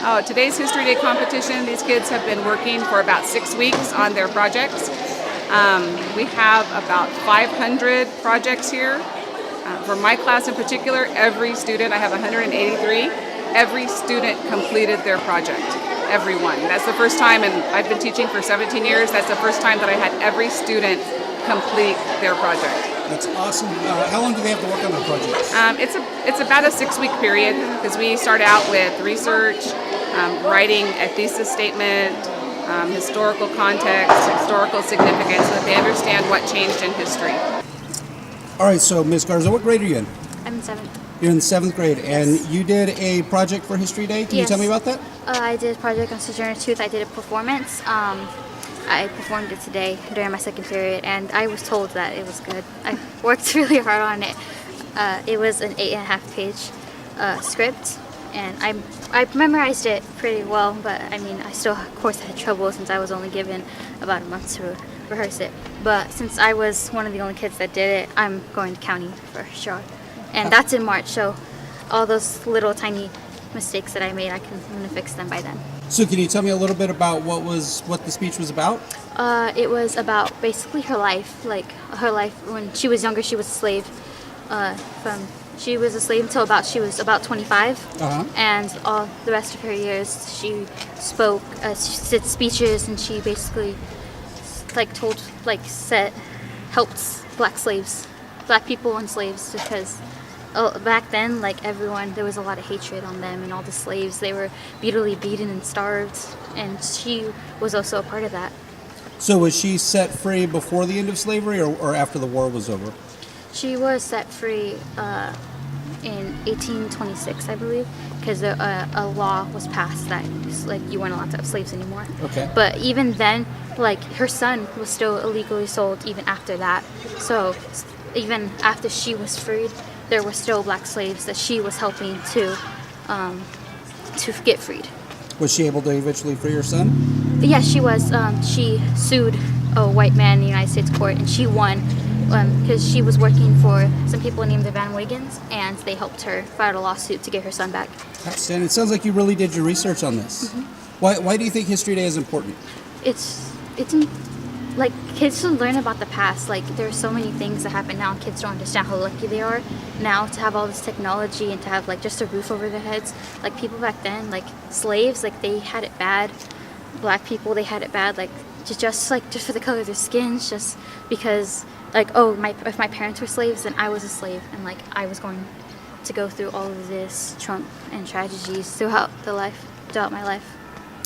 Oh, today's History Day competition, these kids have been working for about 6 weeks on their projects. We have about 500 projects here. For my class in particular, every student, I have 183, every student completed their project. Everyone. That's the first time, and I've been teaching for 17 years, that's the first time that I had every student complete their project. That's awesome. How long do they have to work on their projects? It's about a 6-week period because we start out with research, writing a thesis statement, historical context, historical significance, so that they understand what changed in history. All right, so Ms. Garza, what grade are you in? I'm in 7th. You're in 7th grade, and you did a project for History Day. Can you tell me about that? I did a project on Sojourner Truth. I did a performance. I performed it today during my 2nd period, and I was told that it was good. I worked really hard on it. It was an 8.5-page script, and I memorized it pretty well, but I mean, I still, of course, had trouble since I was only given about a month to rehearse it. But since I was one of the only kids that did it, I'm going to county for sure. And that's in March, so all those little tiny mistakes that I made, I'm going to fix them by then. So can you tell me a little bit about what the speech was about? It was about basically her life. Like her life when she was younger, she was a slave. She was a slave until she was about 25, and all the rest of her years she spoke, she did speeches, and she basically helped black people and slaves, because back then, everyone, there was a lot of hatred on them, and all the slaves, they were brutally beaten and starved, and she was also a part of that. So was she set free before the end of slavery or after the war was over? She was set free in 1826, I believe, because a law was passed that you weren't allowed to have slaves anymore. Okay. But even then, her son was still illegally sold even after that. So even after she was freed, there were still black slaves that she was helping to get freed. Was she able to eventually free her son? Yes, she was. She sued a white man in the United States court, and she won because she was working for some people named the Van Wiggins, and they helped her file a lawsuit to get her son back. Outstanding. It sounds like you really did your research on this. Mm-hmm. Why do you think History Day is important? It's kids should learn about the past. There are so many things that happen now, and kids don't understand how lucky they are now to have all this technology and to have just a roof over their heads. People back then, slaves, they had it bad. Black people, they had it bad. Just for the color of their skins, just because if my parents were slaves, then I was a slave, and I was going to go through all of this trauma and tragedies throughout my life.